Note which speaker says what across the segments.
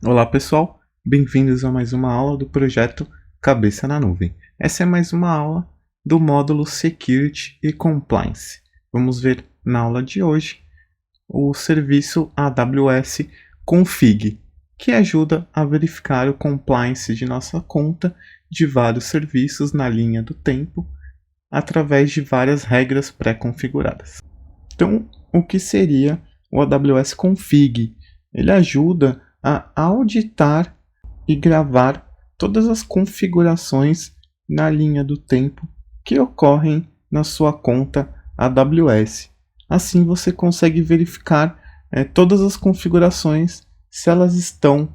Speaker 1: Olá pessoal, bem-vindos a mais uma aula do projeto Cabeça na Nuvem. Essa é mais uma aula do módulo Security e Compliance. Vamos ver na aula de hoje o serviço AWS Config, que ajuda a verificar o compliance de nossa conta de vários serviços na linha do tempo através de várias regras pré-configuradas. Então, o que seria o AWS Config? Ele ajuda a auditar e gravar todas as configurações na linha do tempo que ocorrem na sua conta AWS. Assim você consegue verificar todas as configurações se elas estão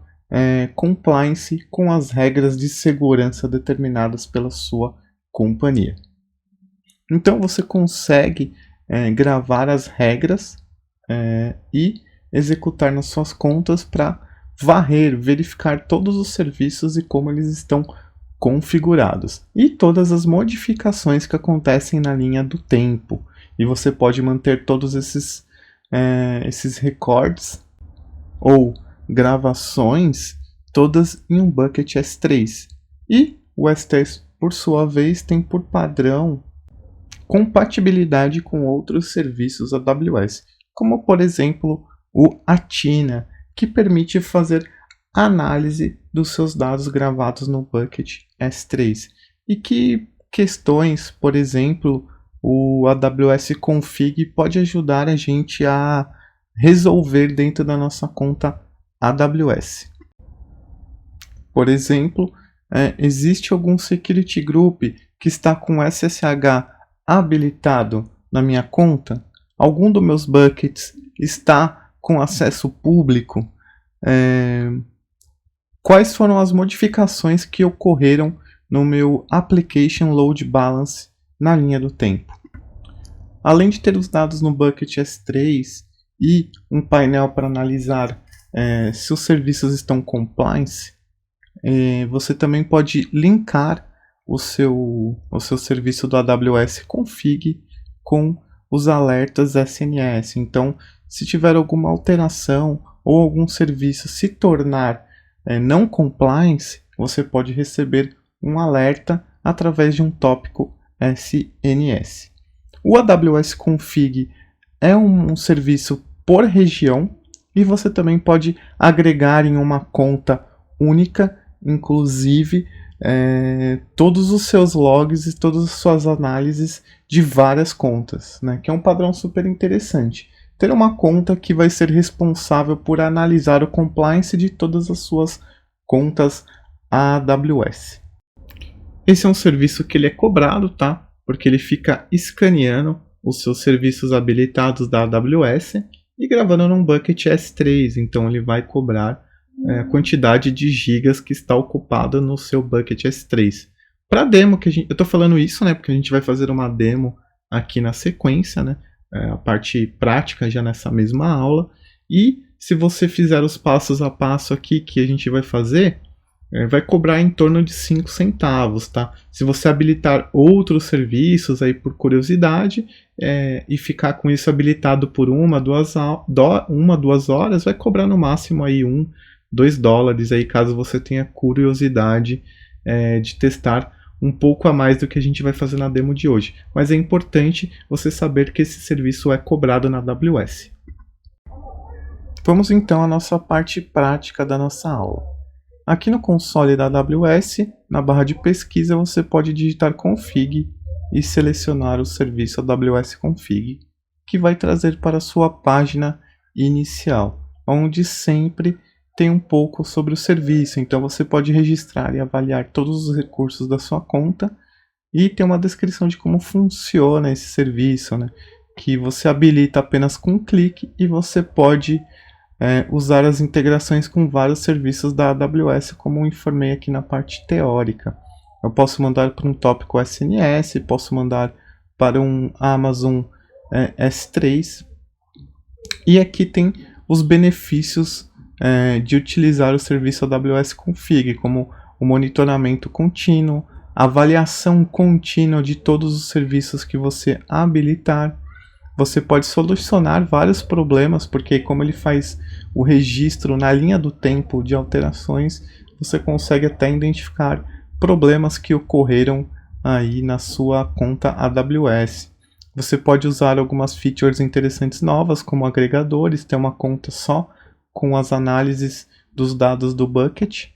Speaker 1: compliance com as regras de segurança determinadas pela sua companhia. Então você consegue gravar as regras e executar nas suas contas para varrer, verificar todos os serviços e como eles estão configurados. E todas as modificações que acontecem na linha do tempo. E você pode manter todos esses recordes ou gravações todas em um bucket S3. E o S3, por sua vez, tem por padrão compatibilidade com outros serviços AWS, como por exemplo o Athena, que permite fazer análise dos seus dados gravados no bucket S3. E que questões, por exemplo, o AWS Config pode ajudar a gente a resolver dentro da nossa conta AWS. Por exemplo, existe algum security group que está com SSH habilitado na minha conta? Algum dos meus buckets está com acesso público? Quais foram as modificações que ocorreram no meu Application Load Balance na linha do tempo? Além de ter os dados no bucket S3 e um painel para analisar se os serviços estão compliance, você também pode linkar o seu serviço do AWS Config com os alertas SNS. Então, se tiver alguma alteração ou algum serviço se tornar não compliance, você pode receber um alerta através de um tópico SNS. O AWS Config é um serviço por região e você também pode agregar em uma conta única, inclusive todos os seus logs e todas as suas análises de várias contas, né? Que é um padrão super interessante. Ter uma conta que vai ser responsável por analisar o compliance de todas as suas contas AWS. Esse é um serviço que ele é cobrado, tá? Porque ele fica escaneando os seus serviços habilitados da AWS e gravando num bucket S3. Então ele vai cobrar a quantidade de gigas que está ocupada no seu bucket S3. Para demo, eu estou falando isso, né? Porque a gente vai fazer uma demo aqui na sequência, né? A parte prática já nessa mesma aula. E se você fizer os passos a passo aqui que a gente vai fazer, vai cobrar em torno de 5 centavos, tá? Se você habilitar outros serviços aí por curiosidade e ficar com isso habilitado por uma, duas horas, vai cobrar no máximo aí $2 aí, caso você tenha curiosidade de testar um pouco a mais do que a gente vai fazer na demo de hoje. Mas é importante você saber que esse serviço é cobrado na AWS. Vamos então à nossa parte prática da nossa aula. Aqui no console da AWS, na barra de pesquisa, você pode digitar config e selecionar o serviço AWS Config, que vai trazer para a sua página inicial, onde sempre tem um pouco sobre o serviço. Então você pode registrar e avaliar todos os recursos da sua conta e tem uma descrição de como funciona esse serviço, né? Que você habilita apenas com um clique e você pode usar as integrações com vários serviços da AWS, como eu informei aqui na parte teórica. Eu posso mandar para um tópico SNS, posso mandar para um Amazon S3 e aqui tem os benefícios de utilizar o serviço AWS Config, como o monitoramento contínuo, avaliação contínua de todos os serviços que você habilitar, Você pode solucionar vários problemas, porque como ele faz o registro na linha do tempo de alterações, você consegue até identificar problemas que ocorreram aí na sua conta AWS. Você pode usar algumas features interessantes novas, como agregadores, ter uma conta só com as análises dos dados do bucket.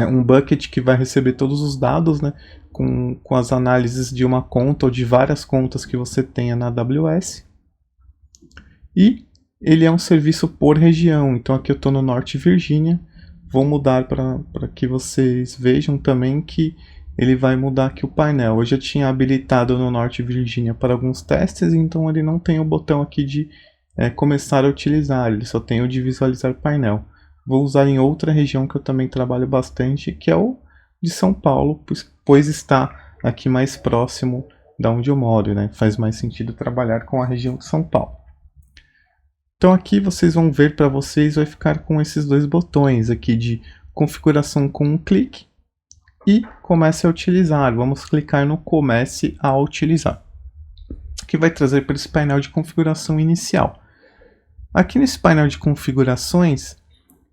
Speaker 1: Um bucket que vai receber todos os dados, né, com as análises de uma conta ou de várias contas que você tenha na AWS. E ele é um serviço por região, então aqui eu estou no Norte Virginia. Vou mudar para que vocês vejam também que ele vai mudar aqui o painel. Eu já tinha habilitado no Norte Virginia para alguns testes, então ele não tem o botão aqui de começar a utilizar, ele só tem o de visualizar painel. Vou usar em outra região que eu também trabalho bastante, que é o de São Paulo, pois está aqui mais próximo da onde eu moro, né? Faz mais sentido trabalhar com a região de São Paulo. Então aqui vocês vão ver, para vocês vai ficar com esses dois botões aqui de configuração com um clique e comece a utilizar. Vamos clicar no comece a utilizar, que vai trazer para esse painel de configuração inicial. Aqui nesse painel de configurações,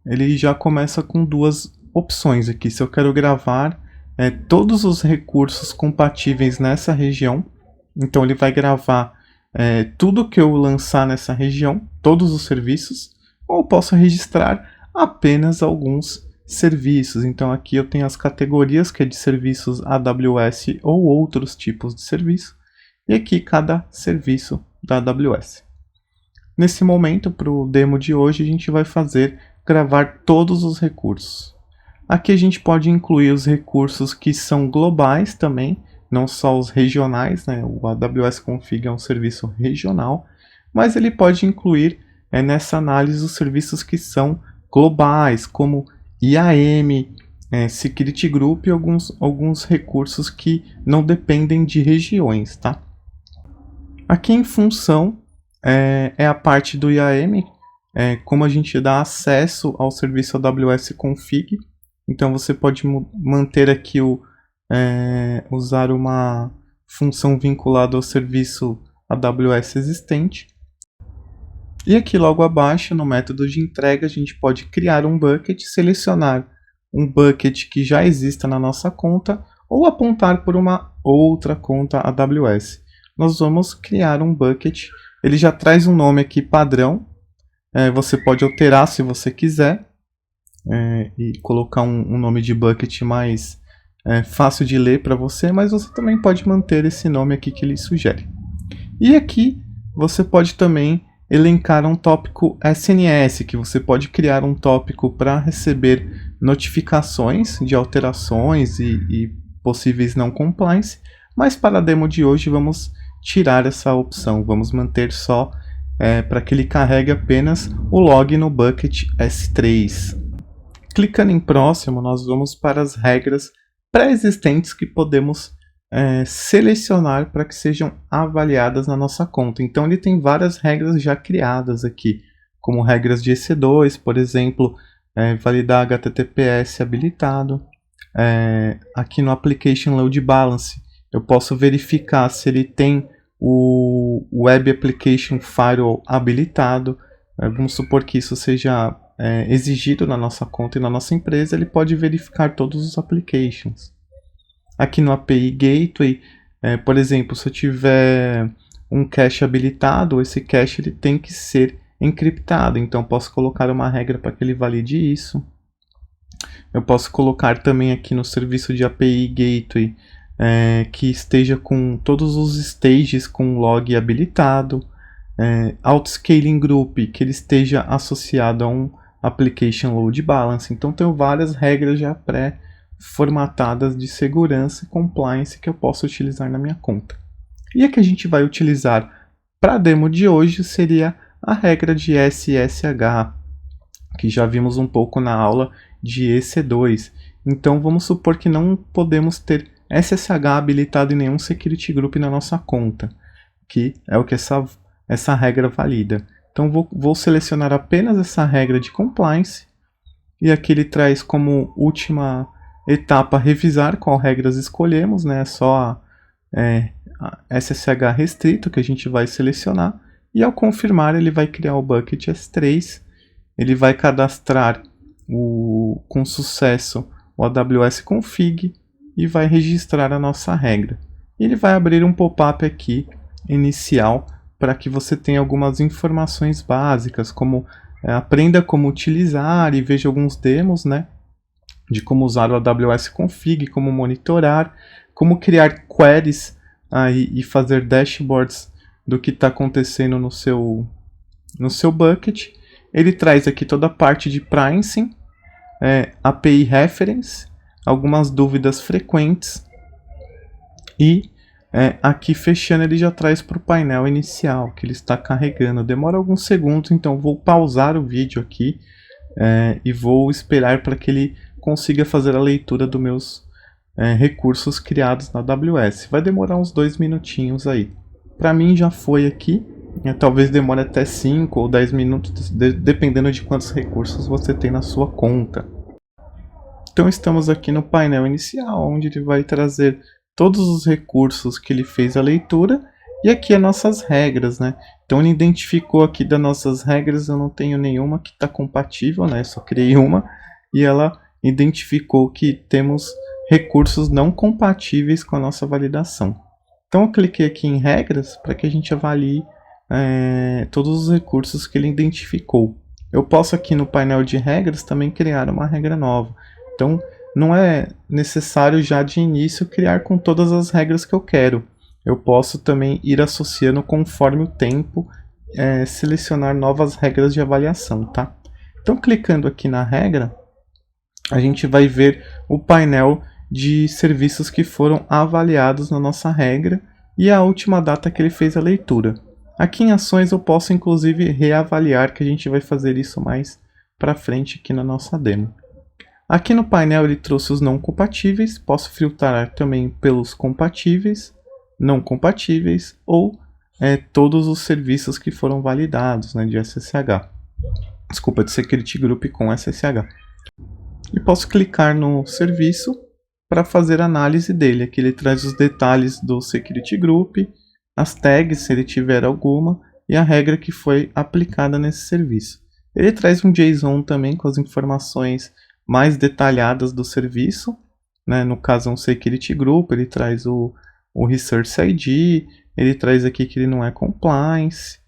Speaker 1: ele já começa com duas opções aqui. Se eu quero gravar todos os recursos compatíveis nessa região, então ele vai gravar tudo que eu lançar nessa região, todos os serviços, ou posso registrar apenas alguns serviços. Então aqui eu tenho as categorias, que é de serviços AWS ou outros tipos de serviço, e aqui cada serviço da AWS. Nesse momento, para o demo de hoje, a gente vai gravar todos os recursos. Aqui a gente pode incluir os recursos que são globais também, não só os regionais, né? O AWS Config é um serviço regional, mas ele pode incluir nessa análise os serviços que são globais, como IAM, Security Group e alguns recursos que não dependem de regiões, tá? Aqui em função é a parte do IAM, como a gente dá acesso ao serviço AWS Config. Então você pode manter aqui usar uma função vinculada ao serviço AWS existente. E aqui logo abaixo, no método de entrega, a gente pode criar um bucket, selecionar um bucket que já exista na nossa conta ou apontar por uma outra conta AWS. Nós vamos criar um bucket. Ele já traz um nome aqui padrão. Você pode alterar se você quiser e colocar um nome de bucket mais fácil de ler para você, mas você também pode manter esse nome aqui que ele sugere. E aqui você pode também elencar um tópico SNS, que você pode criar um tópico para receber notificações de alterações e possíveis não compliance, mas para a demo de hoje vamos tirar essa opção, vamos manter só para que ele carregue apenas o log no bucket S3. Clicando em próximo, nós vamos para as regras pré-existentes que podemos selecionar para que sejam avaliadas na nossa conta. Então ele tem várias regras já criadas aqui, como regras de EC2, por exemplo, validar HTTPS habilitado. Aqui no Application Load Balance eu posso verificar se ele tem o Web Application Firewall habilitado. Vamos supor que isso seja exigido na nossa conta e na nossa empresa, ele pode verificar todos os applications. Aqui no API Gateway, por exemplo, se eu tiver um cache habilitado, esse cache ele tem que ser encriptado, então posso colocar uma regra para que ele valide isso. Eu posso colocar também aqui no serviço de API Gateway que esteja com todos os stages com log habilitado. Auto-Scaling Group, que ele esteja associado a um Application Load Balance. Então tenho várias regras já pré-formatadas de segurança e compliance que eu posso utilizar na minha conta. E a que a gente vai utilizar para a demo de hoje seria a regra de SSH, que já vimos um pouco na aula de EC2. Então vamos supor que não podemos ter SSH habilitado em nenhum Security Group na nossa conta, que é o que essa regra valida. Então vou selecionar apenas essa regra de compliance, e aqui ele traz como última etapa revisar qual regras escolhemos, né? Só a SSH restrito que a gente vai selecionar, e ao confirmar ele vai criar o bucket S3, ele vai cadastrar com sucesso o AWS Config e vai registrar a nossa regra. Ele vai abrir um pop-up aqui inicial para que você tenha algumas informações básicas, como aprenda como utilizar e veja alguns demos, né, de como usar o AWS Config, como monitorar, como criar queries aí e fazer dashboards do que está acontecendo no seu bucket. Ele traz aqui toda a parte de pricing, API reference, algumas dúvidas frequentes e aqui fechando ele já traz para o painel inicial que ele está carregando. Demora alguns segundos, então vou pausar o vídeo aqui e vou esperar para que ele consiga fazer a leitura dos meus recursos criados na AWS. Vai demorar uns 2 minutinhos aí. Para mim já foi aqui, talvez demore até 5 ou 10 minutos, dependendo de quantos recursos você tem na sua conta. Então estamos aqui no painel inicial, onde ele vai trazer todos os recursos que ele fez a leitura e aqui as nossas regras, né? Então ele identificou aqui das nossas regras, eu não tenho nenhuma que está compatível, né? Só criei uma e ela identificou que temos recursos não compatíveis com a nossa validação. Então eu cliquei aqui em regras para que a gente avalie todos os recursos que ele identificou. Eu posso aqui no painel de regras também criar uma regra nova. Então não é necessário já de início criar com todas as regras que eu quero. Eu posso também ir associando conforme o tempo, selecionar novas regras de avaliação, tá? Então clicando aqui na regra, a gente vai ver o painel de serviços que foram avaliados na nossa regra e a última data que ele fez a leitura. Aqui em ações eu posso inclusive reavaliar, que a gente vai fazer isso mais para frente aqui na nossa demo. Aqui no painel ele trouxe os não compatíveis, posso filtrar também pelos compatíveis, não compatíveis ou todos os serviços que foram validados, né, de SSH. Desculpa, de Security Group com SSH. E posso clicar no serviço para fazer análise dele. Aqui ele traz os detalhes do Security Group, as tags, se ele tiver alguma, e a regra que foi aplicada nesse serviço. Ele traz um JSON também com as informações mais detalhadas do serviço, né? No caso é um Security Group, ele traz o Resource ID, ele traz aqui que ele não é compliance,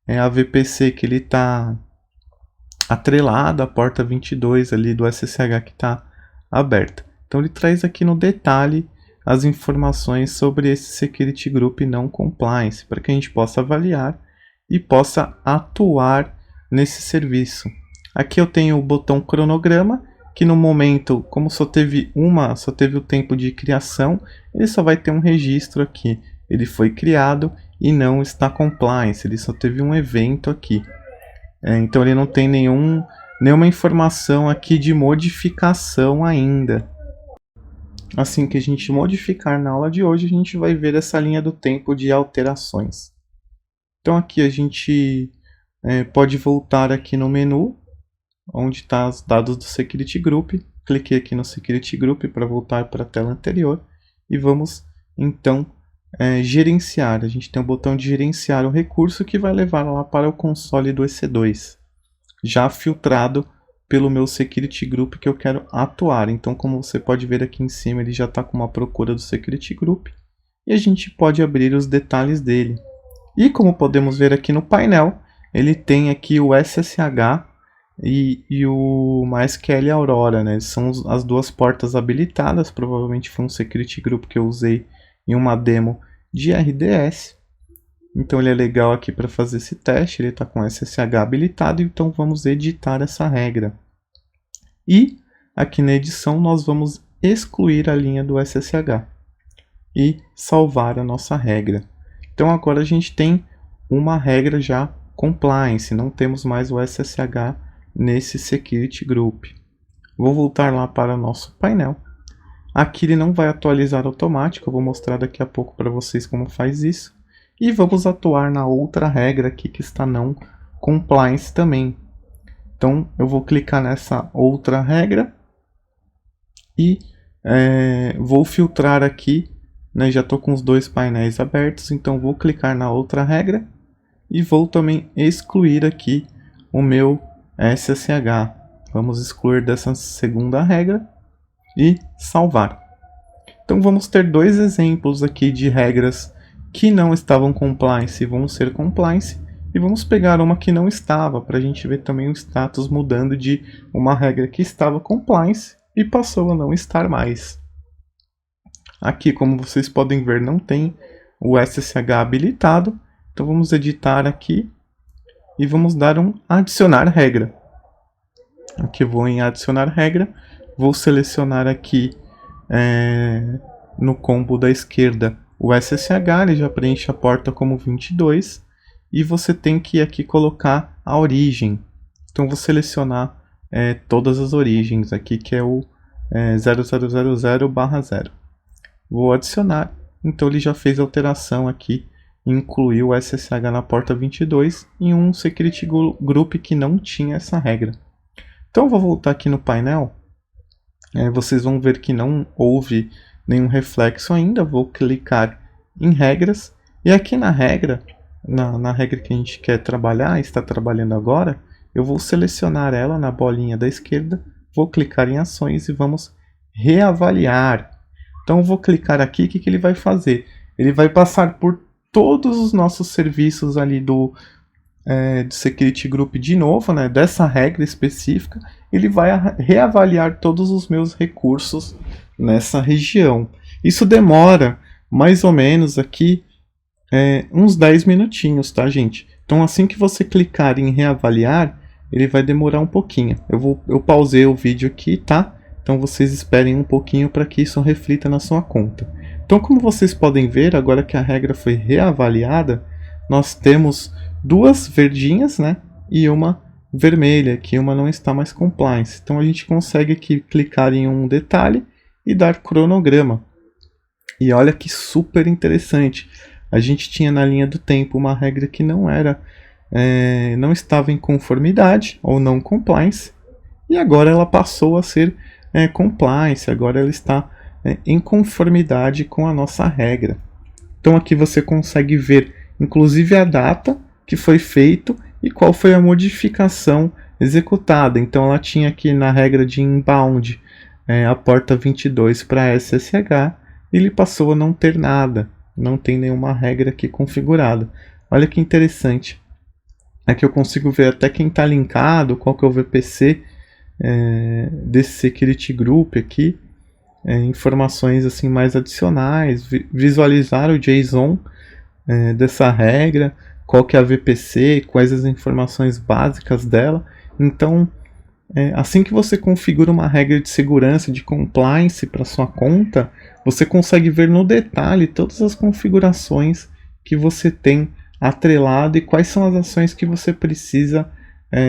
Speaker 1: a VPC que ele está atrelado à porta 22 ali do SSH que está aberta. Então ele traz aqui no detalhe as informações sobre esse Security Group não compliance, para que a gente possa avaliar e possa atuar nesse serviço. Aqui eu tenho o botão cronograma, que no momento, como só teve o tempo de criação, ele só vai ter um registro aqui. Ele foi criado e não está compliance, ele só teve um evento aqui. Então ele não tem nenhuma informação aqui de modificação ainda. Assim que a gente modificar na aula de hoje, a gente vai ver essa linha do tempo de alterações. Então aqui a gente pode voltar aqui no menu, onde está os dados do Security Group. Cliquei aqui no Security Group para voltar para a tela anterior. E vamos então gerenciar. A gente tem o botão de gerenciar o recurso que vai levar lá para o console do EC2. Já filtrado pelo meu Security Group que eu quero atuar. Então, como você pode ver aqui em cima, ele já está com uma procura do Security Group. E a gente pode abrir os detalhes dele. E como podemos ver aqui no painel, ele tem aqui o SSH e o MySQL Aurora, né? São as duas portas habilitadas. Provavelmente foi um Security Group que eu usei em uma demo de RDS. Então ele é legal aqui para fazer esse teste, ele está com SSH habilitado, então vamos editar essa regra. E aqui na edição nós vamos excluir a linha do SSH e salvar a nossa regra. Então agora a gente tem uma regra já compliance, não temos mais o SSH nesse Security Group. Vou voltar lá para o nosso painel. Aqui ele não vai atualizar automático, eu vou mostrar daqui a pouco para vocês como faz isso. E vamos atuar na outra regra aqui que está não compliance também. Então eu vou clicar nessa outra regra e vou filtrar aqui, né? Já estou com os dois painéis abertos, então vou clicar na outra regra e vou também excluir aqui o meu SSH. Vamos excluir dessa segunda regra e salvar. Então vamos ter dois exemplos aqui de regras que não estavam compliance e vão ser compliance. E vamos pegar uma que não estava, para a gente ver também o status mudando de uma regra que estava compliance e passou a não estar mais. Aqui, como vocês podem ver, não tem o SSH habilitado. Então vamos editar aqui e vamos dar um adicionar regra. Aqui eu vou em adicionar regra, vou selecionar aqui no combo da esquerda o SSH, ele já preenche a porta como 22. E você tem que aqui colocar a origem. Então vou selecionar todas as origens aqui, que é o 0000/0. Vou adicionar. Então ele já fez a alteração aqui, incluiu o SSH na porta 22 em um security group que não tinha essa regra. Então eu vou voltar aqui no painel. Vocês vão ver que não houve nenhum reflexo ainda. Vou clicar em regras e aqui na regra, na regra que a gente quer trabalhar, está trabalhando agora, eu vou selecionar ela na bolinha da esquerda, vou clicar em ações e vamos reavaliar. Então eu vou clicar aqui, o que ele vai fazer? Ele vai passar por todos os nossos serviços ali do Security Group de novo, né, dessa regra específica, ele vai reavaliar todos os meus recursos nessa região. Isso demora mais ou menos aqui uns 10 minutinhos, tá, gente? Então assim que você clicar em reavaliar, ele vai demorar um pouquinho. Eu pausei o vídeo aqui, tá? Então vocês esperem um pouquinho para que isso reflita na sua conta. Então como vocês podem ver, agora que a regra foi reavaliada, nós temos duas verdinhas, né? E uma vermelha, que uma não está mais compliance. Então a gente consegue aqui clicar em um detalhe e dar cronograma. E olha que super interessante. A gente tinha na linha do tempo uma regra que não estava em conformidade ou não compliance, e agora ela passou a ser compliance, agora ela está em conformidade com a nossa regra. Então aqui você consegue ver inclusive a data que foi feito e qual foi a modificação executada. Então ela tinha aqui na regra de inbound a porta 22 para SSH, e ele passou a não ter nada. Não tem nenhuma regra aqui configurada. Olha que interessante. Aqui eu consigo ver até quem está linkado, qual que é o VPC desse Security Group aqui. Informações assim mais adicionais, visualizar o JSON dessa regra, qual que é a VPC, quais as informações básicas dela. Então, assim que você configura uma regra de segurança, de compliance para sua conta, você consegue ver no detalhe todas as configurações que você tem atrelado e quais são as ações que você precisa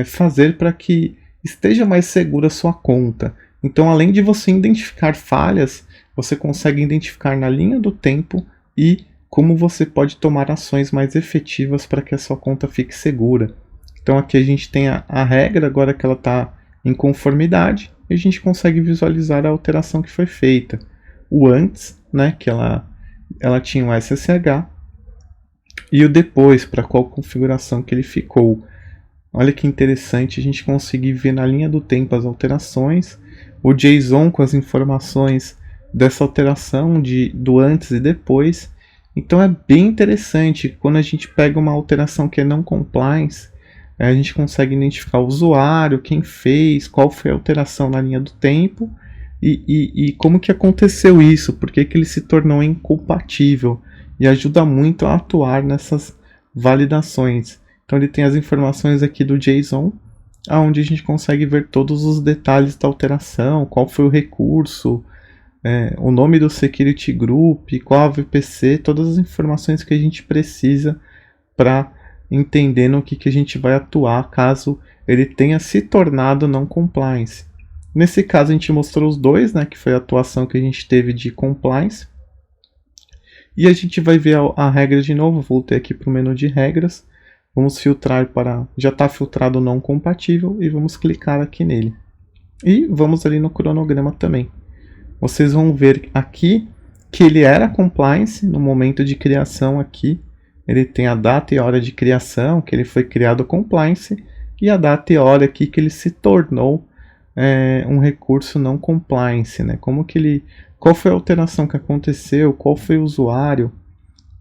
Speaker 1: fazer para que esteja mais segura a sua conta. Então, além de você identificar falhas, você consegue identificar na linha do tempo e como você pode tomar ações mais efetivas para que a sua conta fique segura. Então aqui a gente tem a regra, agora que ela está em conformidade, e a gente consegue visualizar a alteração que foi feita. O antes, né, que ela tinha um SSH, e o depois, para qual configuração que ele ficou. Olha que interessante a gente conseguir ver na linha do tempo as alterações, o JSON com as informações dessa alteração do antes e depois. Então é bem interessante, quando a gente pega uma alteração que é não compliance, a gente consegue identificar o usuário, quem fez, qual foi a alteração na linha do tempo e como que aconteceu isso, por que ele se tornou incompatível, e ajuda muito a atuar nessas validações. Então ele tem as informações aqui do JSON, onde a gente consegue ver todos os detalhes da alteração, qual foi o recurso, o nome do Security Group, qual a VPC, todas as informações que a gente precisa para entender no que a gente vai atuar caso ele tenha se tornado não compliance. Nesse caso a gente mostrou os dois, né, que foi a atuação que a gente teve de compliance. E a gente vai ver a regra de novo. Voltei aqui para o menu de regras. Vamos filtrar para... já está filtrado não compatível e vamos clicar aqui nele. E vamos ali no cronograma também. Vocês vão ver aqui que ele era compliance no momento de criação aqui. Ele tem a data e a hora de criação, que ele foi criado compliance. e a data e hora aqui que ele se tornou um recurso não compliance, né? Qual foi a alteração que aconteceu, qual foi o usuário,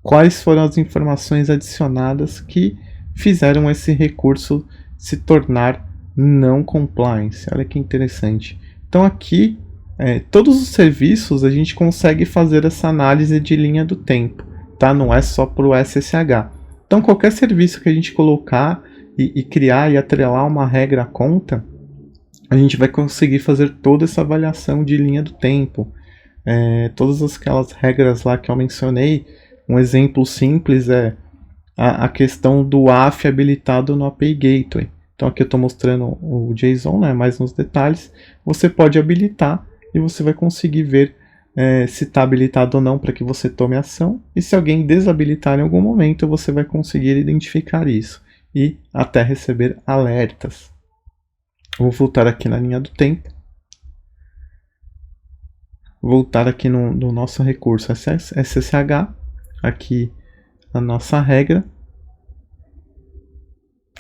Speaker 1: quais foram as informações adicionadas que fizeram esse recurso se tornar não compliance. Olha que interessante. Então aqui, todos os serviços a gente consegue fazer essa análise de linha do tempo, tá? Não é só para o SSH. Então qualquer serviço que a gente colocar e criar e atrelar uma regra à conta, a gente vai conseguir fazer toda essa avaliação de linha do tempo. Todas aquelas regras lá que eu mencionei, um exemplo simples é a questão do AF habilitado no API Gateway. Então aqui eu estou mostrando o JSON, né, mais nos detalhes. Você pode habilitar e você vai conseguir ver se está habilitado ou não para que você tome ação. E se alguém desabilitar em algum momento, você vai conseguir identificar isso e até receber alertas. Vou voltar aqui na linha do tempo. Voltar aqui no nosso recurso SSH. Aqui a nossa regra.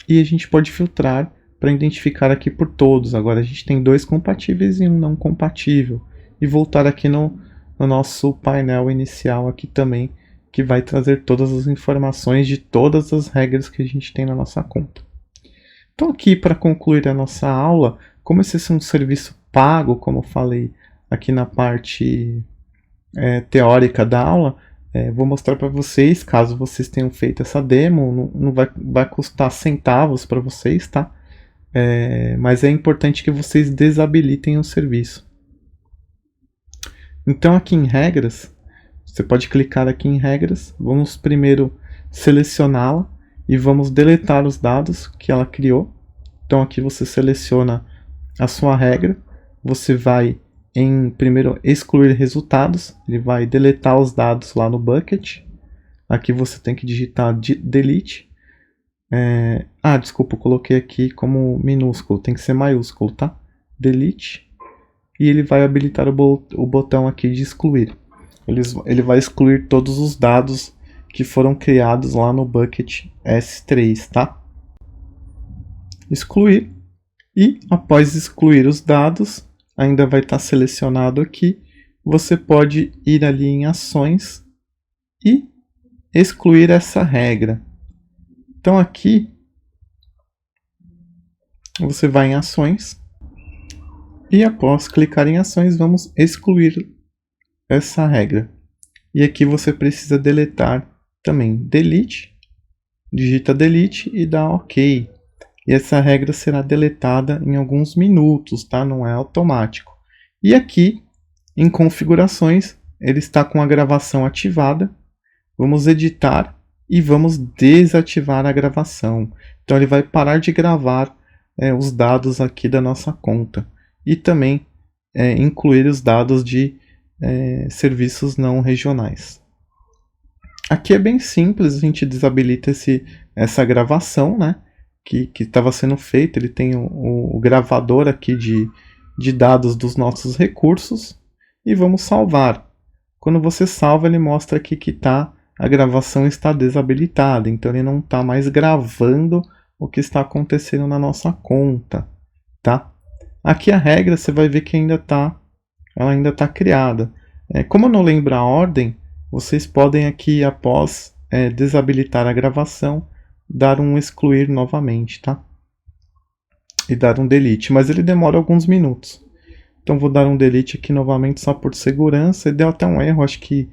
Speaker 1: E a gente pode filtrar para identificar aqui por todos. Agora a gente tem 2 compatíveis e um não compatível. E voltar aqui no nosso painel inicial aqui também, que vai trazer todas as informações de todas as regras que a gente tem na nossa conta. Então aqui, para concluir a nossa aula, como esse é um serviço pago, como eu falei aqui na parte teórica da aula, vou mostrar para vocês, caso vocês tenham feito essa demo, não vai custar centavos para vocês, tá? Mas é importante que vocês desabilitem o serviço. Então aqui em regras, você pode clicar aqui em regras, vamos primeiro selecioná-la e vamos deletar os dados que ela criou. Então aqui você seleciona a sua regra, você vai em primeiro excluir resultados, ele vai deletar os dados lá no bucket. Aqui você tem que digitar delete. Desculpa, eu coloquei aqui como minúsculo, tem que ser maiúsculo, tá? Delete. E ele vai habilitar o botão aqui de excluir. Ele vai excluir todos os dados que foram criados lá no bucket S3, tá? Excluir. E após excluir os dados, ainda vai estar selecionado aqui, você pode ir ali em ações e excluir essa regra. Então aqui, você vai em ações e após clicar em ações, vamos excluir essa regra. E aqui você precisa deletar também. Delete, digita delete e dá OK. E essa regra será deletada em alguns minutos, tá? Não é automático. E aqui, em configurações, ele está com a gravação ativada. Vamos editar e vamos desativar a gravação. Então ele vai parar de gravar os dados aqui da nossa conta. E também incluir os dados de serviços não regionais. Aqui é bem simples, a gente desabilita essa gravação, né? Que estava sendo feito. Ele tem o gravador aqui de dados dos nossos recursos e vamos salvar. Quando você salva, ele mostra aqui que a gravação está desabilitada, então ele não está mais gravando o que está acontecendo na nossa conta, tá? Aqui a regra você vai ver que ela ainda está criada. Como eu não lembro a ordem, vocês podem aqui após desabilitar a gravação dar um excluir novamente, tá? E dar um delete, mas ele demora alguns minutos. Então vou dar um delete aqui novamente só por segurança. E deu até um erro, acho que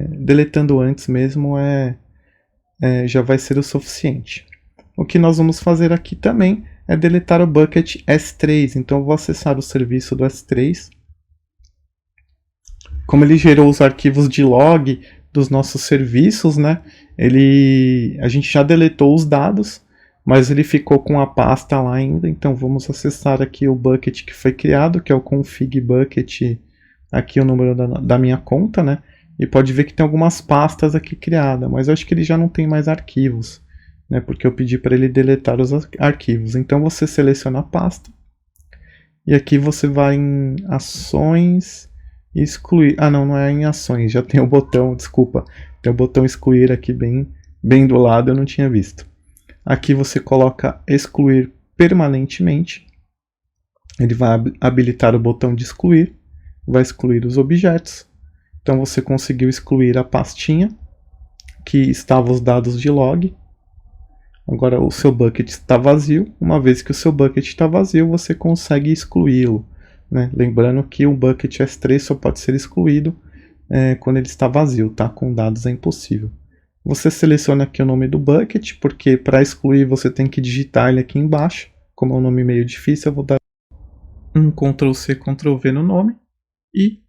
Speaker 1: deletando antes mesmo já vai ser o suficiente. O que nós vamos fazer aqui também é deletar o bucket S3. Então eu vou acessar o serviço do S3. Como ele gerou os arquivos de log dos nossos serviços, né? A gente já deletou os dados, mas ele ficou com a pasta lá ainda. Então vamos acessar aqui o bucket que foi criado, que é o config bucket, aqui o número da minha conta, né? E pode ver que tem algumas pastas aqui criadas, mas eu acho que ele já não tem mais arquivos, né? Porque eu pedi para ele deletar os arquivos. Então você seleciona a pasta e aqui você vai em ações e excluir. Não é em ações, já tem o botão, desculpa, tem o botão excluir aqui bem do lado, eu não tinha visto. Aqui você coloca excluir permanentemente. Ele vai habilitar o botão de excluir, vai excluir os objetos. Então você conseguiu excluir a pastinha que estava os dados de log. Agora o seu bucket está vazio. Uma vez que o seu bucket está vazio, você consegue excluí-lo, né? Lembrando que o bucket S3 só pode ser excluído quando ele está vazio, tá? Com dados é impossível. Você seleciona aqui o nome do bucket, porque para excluir você tem que digitar ele aqui embaixo. Como é um nome meio difícil, eu vou dar um Ctrl+C, Ctrl+V no nome. E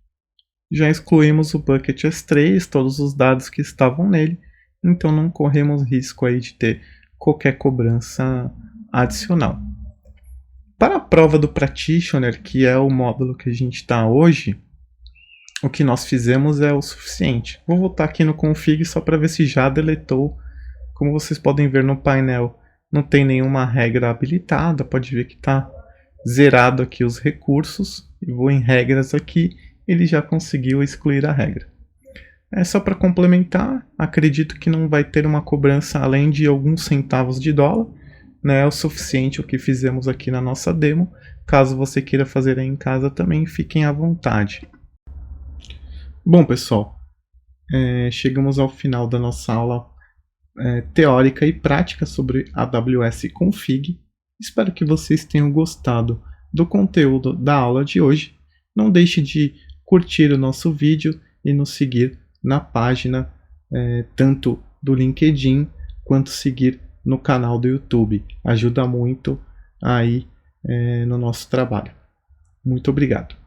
Speaker 1: já excluímos o bucket S3, todos os dados que estavam nele. Então não corremos risco aí de ter qualquer cobrança adicional. Para a prova do Practitioner, que é o módulo que a gente está hoje, o que nós fizemos é o suficiente. Vou voltar aqui no config só para ver se já deletou. Como vocês podem ver no painel, não tem nenhuma regra habilitada. Pode ver que está zerado aqui os recursos. Eu vou em regras aqui, ele já conseguiu excluir a regra. Só para complementar, acredito que não vai ter uma cobrança além de alguns centavos de dólar. Né, é o suficiente o que fizemos aqui na nossa demo. Caso você queira fazer aí em casa também, fiquem à vontade. Bom, pessoal, chegamos ao final da nossa aula teórica e prática sobre AWS Config. Espero que vocês tenham gostado do conteúdo da aula de hoje. Não deixe de curtir o nosso vídeo e nos seguir na página tanto do LinkedIn quanto seguir no canal do YouTube. Ajuda muito aí no nosso trabalho. Muito obrigado.